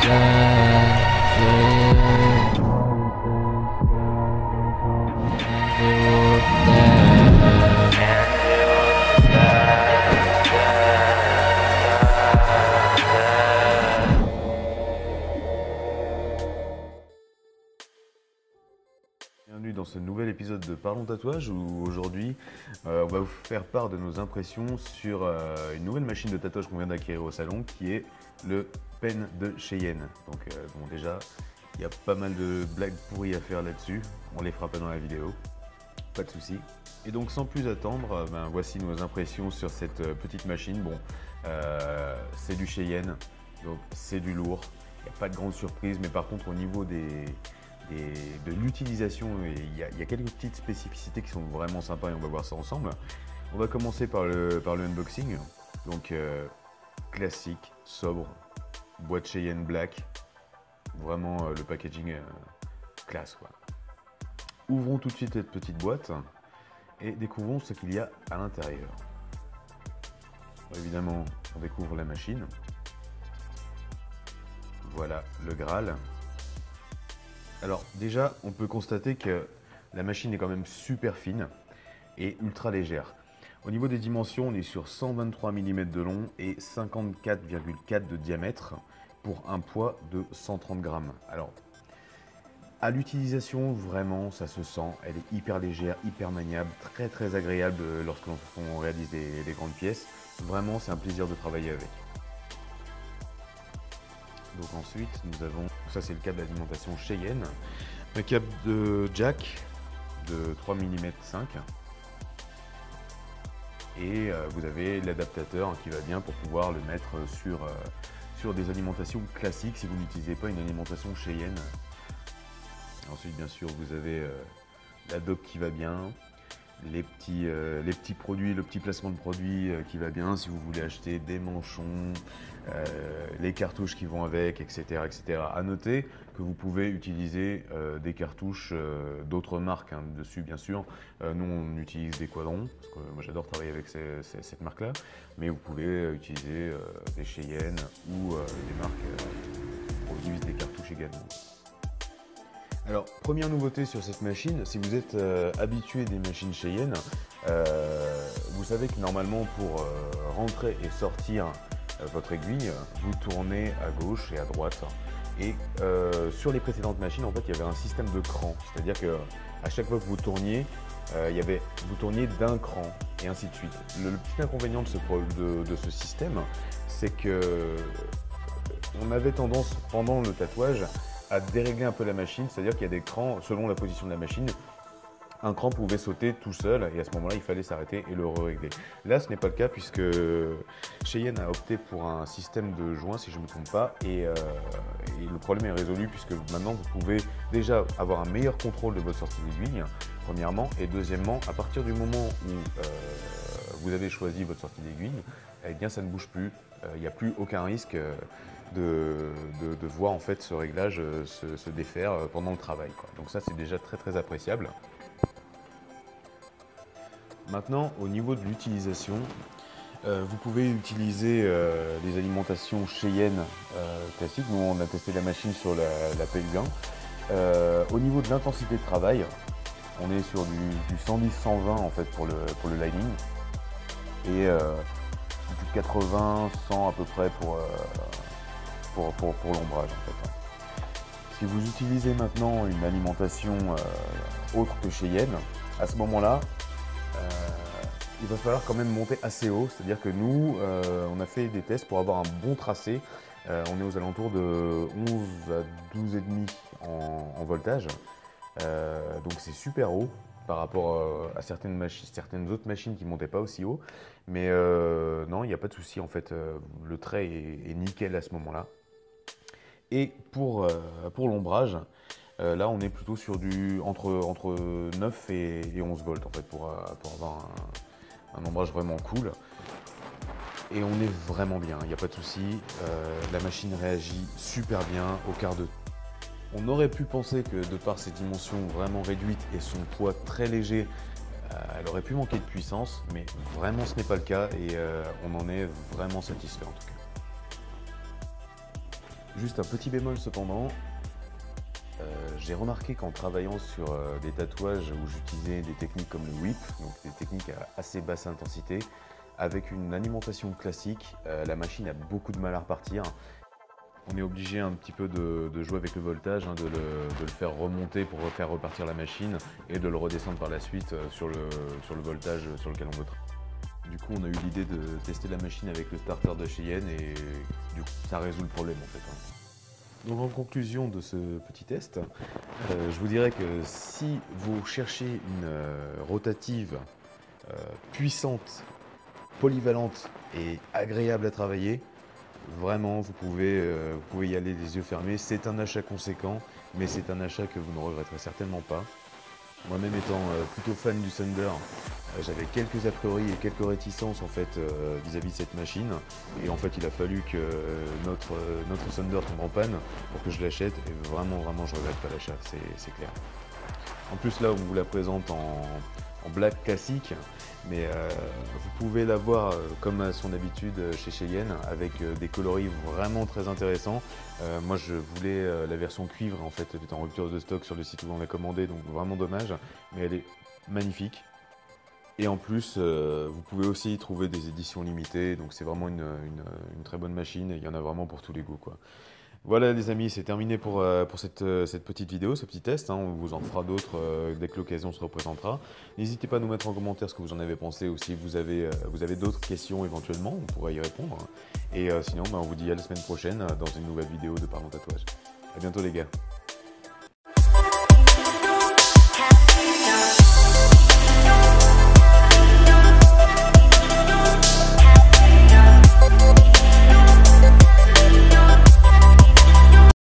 Bienvenue dans ce nouvel épisode de Parlons Tatouage où aujourd'hui on va vous faire part de nos impressions sur une nouvelle machine de tatouage qu'on vient d'acquérir au salon qui est le Pen de Cheyenne. Donc bon, déjà il y a pas mal de blagues pourries à faire là-dessus, on les fera pas dans la vidéo, pas de souci. Et donc sans plus attendre, voici nos impressions sur cette petite machine. Bon, c'est du Cheyenne, donc c'est du lourd, il n'y a pas de grande surprise, mais par contre au niveau de l'utilisation, il y a quelques petites spécificités qui sont vraiment sympas et on va voir ça ensemble. On va commencer par le unboxing. Donc classique, sobre, boîte Cheyenne Black, vraiment le packaging classe quoi. Ouvrons tout de suite cette petite boîte et découvrons ce qu'il y a à l'intérieur. Évidemment, on découvre la machine. Voilà le Graal. Alors déjà, on peut constater que la machine est quand même super fine et ultra légère. Au niveau des dimensions, on est sur 123 mm de long et 54,4 de diamètre pour un poids de 130 grammes. Alors, à l'utilisation, vraiment, ça se sent. Elle est hyper légère, hyper maniable, très agréable lorsque l'on réalise des grandes pièces. Vraiment, c'est un plaisir de travailler avec. Donc ensuite, nous avons, ça c'est le câble d'alimentation Cheyenne, un câble de jack de 3 mm 5 et vous avez l'adaptateur qui va bien pour pouvoir le mettre sur des alimentations classiques si vous n'utilisez pas une alimentation Cheyenne. Ensuite, bien sûr, vous avez la dock qui va bien, les petits produits, le petit placement de produits qui va bien si vous voulez acheter des manchons, les cartouches qui vont avec, etc. etc. À noter que vous pouvez utiliser des cartouches d'autres marques dessus, bien sûr. Nous, on utilise des Quadrons, parce que moi j'adore travailler avec cette marque-là, mais vous pouvez utiliser des Cheyenne ou des marques qui produisent des cartouches également. Alors, première nouveauté sur cette machine, si vous êtes habitué des machines Cheyenne, vous savez que normalement pour rentrer et sortir votre aiguille, vous tournez à gauche et à droite. Et sur les précédentes machines, en fait, il y avait un système de cran, c'est-à-dire que à chaque fois que vous tourniez, vous tourniez d'un cran et ainsi de suite. Le petit inconvénient de ce système, c'est que on avait tendance pendant le tatouage à dérégler un peu la machine, c'est-à-dire qu'il y a des crans, selon la position de la machine, un cran pouvait sauter tout seul et à ce moment-là, il fallait s'arrêter et le régler. Là, ce n'est pas le cas puisque Cheyenne a opté pour un système de joints, si je ne me trompe pas, et le problème est résolu puisque maintenant, vous pouvez déjà avoir un meilleur contrôle de votre sortie d'aiguille, premièrement, et deuxièmement, à partir du moment où vous avez choisi votre sortie d'aiguille, eh bien, ça ne bouge plus, il n'y a plus aucun risque de voir en fait ce réglage se défaire pendant le travail, quoi. Donc ça, c'est déjà très appréciable. Maintenant, au niveau de l'utilisation, vous pouvez utiliser les alimentations Cheyenne classiques. Nous, on a testé la machine sur la PU1. Au niveau de l'intensité de travail, on est sur du 110-120 en fait pour le lining et du 80-100 à peu près pour l'ombrage en fait. Si vous utilisez maintenant une alimentation autre que Cheyenne, à ce moment-là, il va falloir quand même monter assez haut, c'est-à-dire que nous, on a fait des tests pour avoir un bon tracé. On est aux alentours de 11 à 12,5 en voltage, donc c'est super haut par rapport à certaines autres machines qui ne montaient pas aussi haut. Mais non, il n'y a pas de souci, en fait, le trait est nickel à ce moment-là. Et pour l'ombrage, là on est plutôt sur entre 9 et 11 volts en fait, pour avoir un ombrage vraiment cool. Et on est vraiment bien, il n'y a pas de souci. La machine réagit super bien au quart de. On aurait pu penser que de par ses dimensions vraiment réduites et son poids très léger, elle aurait pu manquer de puissance, mais vraiment ce n'est pas le cas et on en est vraiment satisfait en tout cas. Juste un petit bémol cependant, j'ai remarqué qu'en travaillant sur des tatouages où j'utilisais des techniques comme le whip, donc des techniques à assez basse intensité, avec une alimentation classique, la machine a beaucoup de mal à repartir. On est obligé un petit peu de jouer avec le voltage, de le faire remonter pour faire repartir la machine et de le redescendre par la suite sur le voltage sur lequel on veut travailler. Du coup, on a eu l'idée de tester la machine avec le starter de Cheyenne et du coup, ça résout le problème en fait. Donc en conclusion de ce petit test, je vous dirais que si vous cherchez une rotative puissante, polyvalente et agréable à travailler, vraiment vous pouvez y aller les yeux fermés. C'est un achat conséquent, mais c'est un achat que vous ne regretterez certainement pas. Moi-même étant plutôt fan du Thunder, j'avais quelques a priori et quelques réticences en fait vis-à-vis de cette machine. Et en fait il a fallu que notre Thunder tombe en panne pour que je l'achète. Et vraiment je regrette pas l'achat, c'est clair. En plus là on vous la présente en black classique, mais vous pouvez l'avoir comme à son habitude chez Cheyenne avec des coloris vraiment très intéressants. Moi je voulais la version cuivre, en fait elle est en rupture de stock sur le site où on l'a commandé, donc vraiment dommage, mais elle est magnifique. Et en plus vous pouvez aussi y trouver des éditions limitées, donc c'est vraiment une très bonne machine, et il y en a vraiment pour tous les goûts quoi. Voilà les amis, c'est terminé pour cette petite vidéo, ce petit test. On vous en fera d'autres dès que l'occasion se représentera. N'hésitez pas à nous mettre en commentaire ce que vous en avez pensé, ou si vous avez d'autres questions éventuellement, on pourra y répondre. Et sinon, on vous dit à la semaine prochaine dans une nouvelle vidéo de Parlons Tatouage. A bientôt les gars.